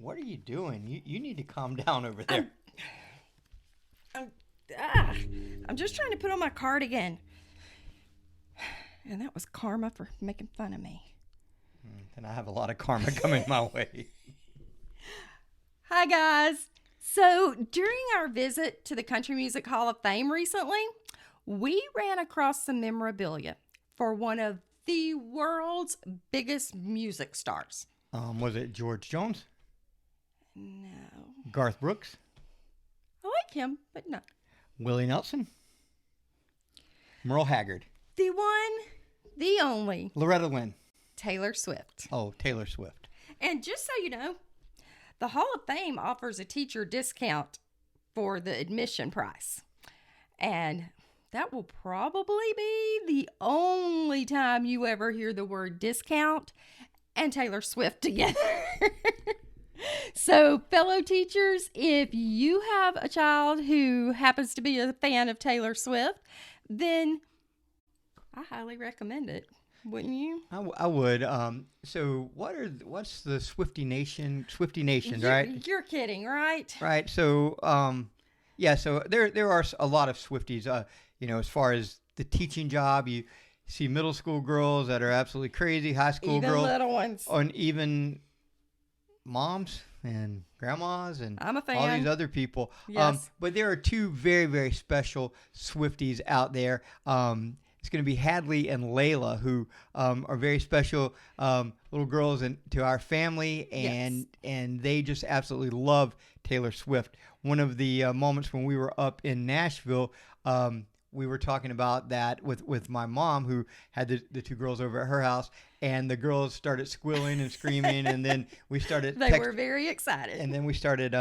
what are you doing? You need to calm down over there. I'm, ah, I'm just trying to put on my cardigan. And that was karma for making fun of me. And I have a lot of karma coming my way. Hi, guys. So, during our visit to the Country Music Hall of Fame recently, we ran across some memorabilia for one of the world's biggest music stars. Was it George Jones? No. Garth Brooks? I like him, but no. Willie Nelson? Merle Haggard? The one, the only, Loretta Lynn? Taylor Swift. Oh, Taylor Swift. And just so you know, the Hall of Fame offers a teacher discount for the admission price. And that will probably be the only time you ever hear the word discount and Taylor Swift together. So, fellow teachers, if you have a child who happens to be a fan of Taylor Swift, then I highly recommend it. Wouldn't you? I would. So what's the Swiftie Nation? Swiftie Nations, right? You're kidding, right? Right. So, yeah. So there are a lot of Swifties. As far as the teaching job, you see middle school girls that are absolutely crazy, high school Even girls, little ones, and even moms and grandmas and I'm a fan. all these other people. Yes. But there are two very, very special Swifties out there. It's going to be Hadley and Layla, who are very special little girls to our family, and they just absolutely love Taylor Swift. One of the moments when we were up in Nashville, we were talking about that with my mom, who had the two girls over at her house, and the girls started squealing and screaming, and then we started. They were very excited, and then we started.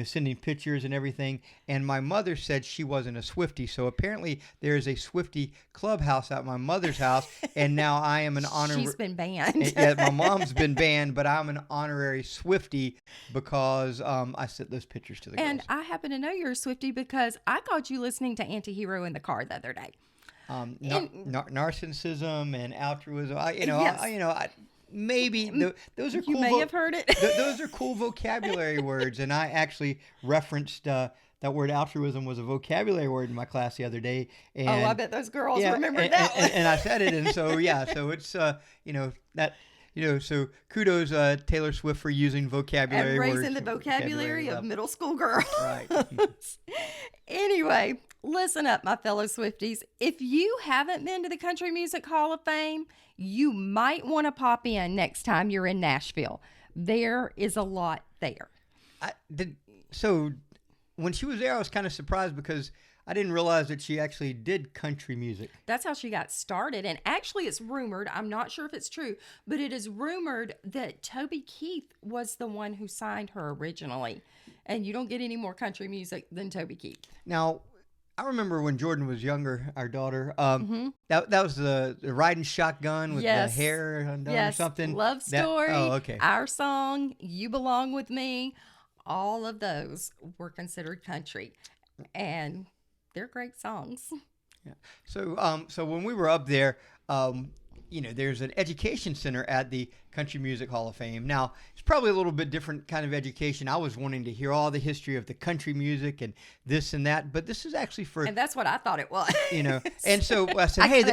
Sending pictures and everything. And my mother said she wasn't a Swiftie. So apparently there is a Swiftie clubhouse at my mother's house. And now I am an honorary. She's been banned. Yeah, my mom's been banned, but I'm an honorary Swiftie because I sent those pictures to the girls. And I happen to know you're a Swiftie because I caught you listening to Antihero in the car the other day. Narcissism and altruism. Maybe those are cool. You may have heard it. Those are cool vocabulary words, and I actually referenced that word altruism was a vocabulary word in my class the other day. And, I bet those girls remember that. And I said it, and so so it's so kudos Taylor Swift for using vocabulary and words. raising the vocabulary of middle school girls. Right. Anyway, listen up, my fellow Swifties. If you haven't been to the Country Music Hall of Fame, you might want to pop in next time you're in Nashville. There is a lot there. So when she was there, I was kind of surprised because I didn't realize that she actually did country music. That's how she got started. And actually, it's rumored, I'm not sure if it's true, but it is rumored that Toby Keith was the one who signed her originally. And you don't get any more country music than Toby Keith. Now, I remember when Jordan was younger, our daughter, that was the riding shotgun with the hair undone or something. Love Story, okay. Our Song, You Belong With Me, all of those were considered country. And they're great songs. Yeah. So when we were up there, there's an education center at the Country Music Hall of Fame. Now, it's probably a little bit different kind of education. I was wanting to hear all the history of the country music and this and that, but this is actually for... And that's what I thought it was. And so I said, hey,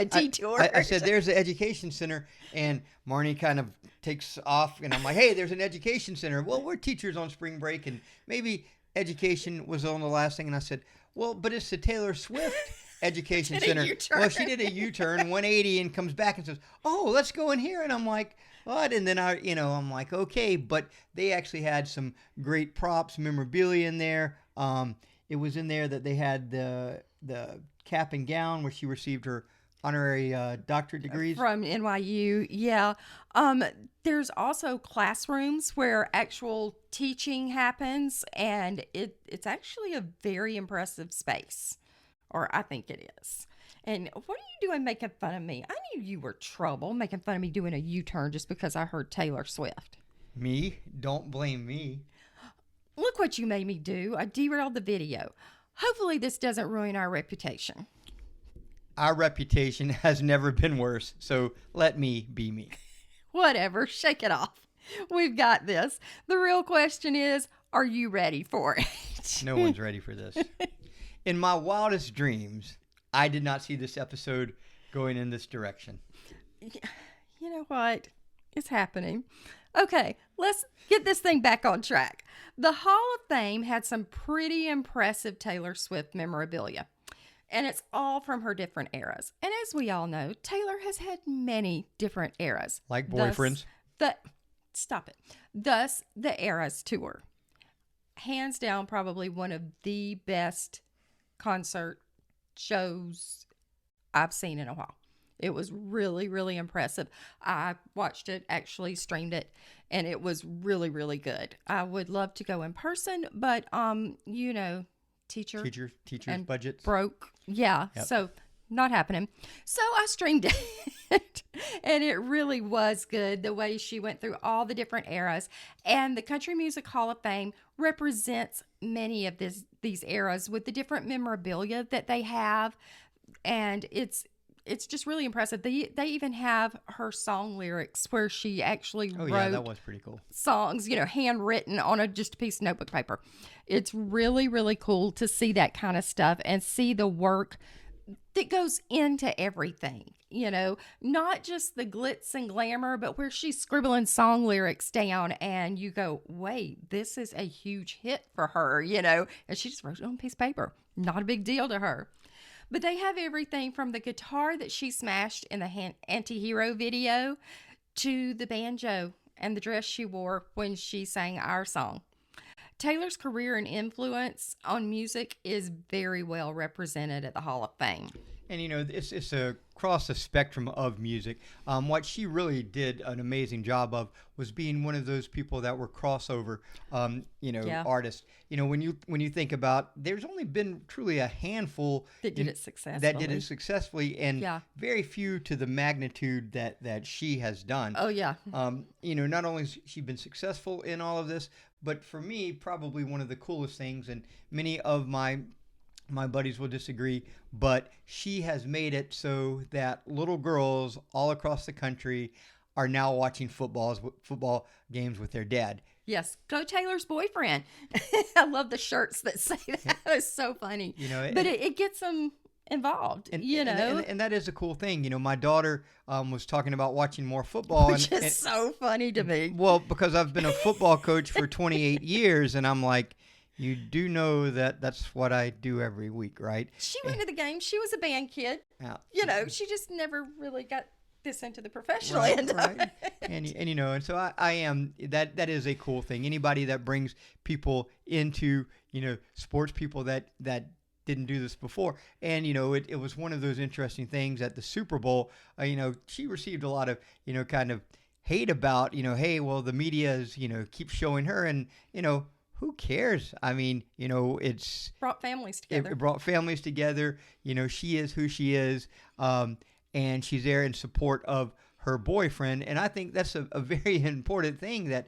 I said, there's the education center, and Marnie kind of takes off, and I'm like, hey, there's an education center. Well, we're teachers on spring break, and maybe education was on the last thing, and I said, well, but it's the Taylor Swift Education Center. Well, she did a U-turn 180 and comes back and says, oh, let's go in here. And I'm like, what? And then I'm like, okay, but they actually had some great props, memorabilia in there. It was in there that they had the cap and gown where she received her honorary doctorate degrees from NYU. Yeah. There's also classrooms where actual teaching happens, and it's actually a very impressive space. Or I think it is. And what are you doing making fun of me? I knew you were trouble making fun of me doing a U-turn just because I heard Taylor Swift. Me? Don't blame me. Look what you made me do. I derailed the video. Hopefully this doesn't ruin our reputation. Our reputation has never been worse, so let me be me. Whatever. Shake it off. We've got this. The real question is, are you ready for it? No one's ready for this. In my wildest dreams, I did not see this episode going in this direction. You know what? It's happening. Okay, let's get this thing back on track. The Hall of Fame had some pretty impressive Taylor Swift memorabilia, and it's all from her different eras. And as we all know, Taylor has had many different eras. Like boyfriends. Stop it. Thus, the Eras Tour. Hands down, probably one of the best concert shows I've seen in a while. It was really, really impressive. I watched it, actually streamed it, and it was really, really good. I would love to go in person, but teachers and budgets broke. Yeah, Yep. So not happening. So I streamed it, and it really was good the way she went through all the different eras. And the Country Music Hall of Fame represents many of these eras with the different memorabilia that they have, and it's just really impressive. They even have her song lyrics where she actually wrote that was pretty cool. songs, handwritten on just a piece of notebook paper. It's really, really cool to see that kind of stuff and see the work that goes into everything, not just the glitz and glamour, but where she's scribbling song lyrics down and you go, wait, this is a huge hit for her, and she just wrote it on a piece of paper. Not a big deal to her. But they have everything from the guitar that she smashed in the Anti-Hero video to the banjo and the dress she wore when she sang our song. Taylor's career and influence on music is very well represented at the Hall of Fame. And it's across the spectrum of music. What she really did an amazing job of was being one of those people that were crossover, artists. When you think about, there's only been truly a handful that did it successfully, and very few to the magnitude that she has done. Oh yeah. Not only has she been successful in all of this, but for me, probably one of the coolest things, and many of my buddies will disagree, but she has made it so that little girls all across the country are now watching football games with their dad. Yes, go Taylor's boyfriend. I love the shirts that say that. It's so funny. But it gets them involved. And that is a cool thing. My daughter was talking about watching more football, which is so funny to me. Well, because I've been a football coach for 28 years, and I'm like, you do know that that's what I do every week, right? She went to the game. She was a band kid. Yeah. She just never really got this into the professional end of it. And so I am, that is a cool thing. Anybody that brings people into, sports, people that didn't do this before. And, it was one of those interesting things at the Super Bowl. She received a lot of, kind of hate about, hey, well, the media is, keep showing her, and, who cares? I mean, it's brought families together. It brought families together. She is who she is, and she's there in support of her boyfriend. And I think that's a very important thing, that,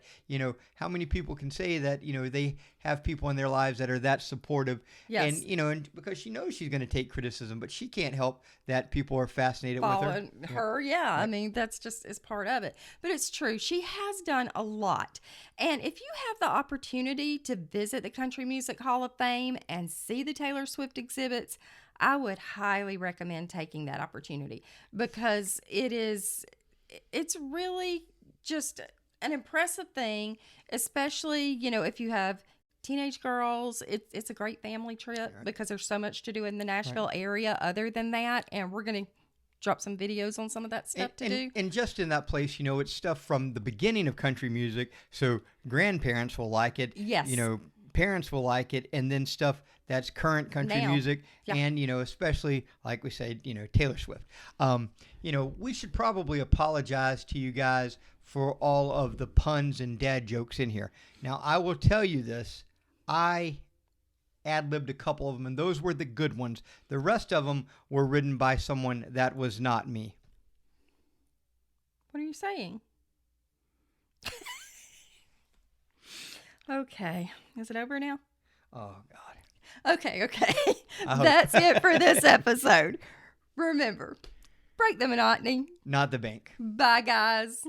how many people can say that, they have people in their lives that are that supportive. Yes. And, and because she knows she's going to take criticism, but she can't help that people are fascinated with her. Yeah. I mean, that's just is part of it. But it's true. She has done a lot. And if you have the opportunity to visit the Country Music Hall of Fame and see the Taylor Swift exhibits, I would highly recommend taking that opportunity, because it's really just an impressive thing, especially, if you have teenage girls. It's a great family trip, because there's so much to do in the Nashville area other than that. And we're going to drop some videos on some of that stuff to do. And just in that place, it's stuff from the beginning of country music. So grandparents will like it. Yes. Parents will like it. And then stuff that's current country music. Yeah. And, especially, like we said, Taylor Swift. We should probably apologize to you guys for all of the puns and dad jokes in here. Now, I will tell you this. I ad-libbed a couple of them, and those were the good ones. The rest of them were written by someone that was not me. What are you saying? Okay. Is it over now? Oh, God. Okay. That's it for this episode. Remember, break the monotony. Not the bank. Bye, guys.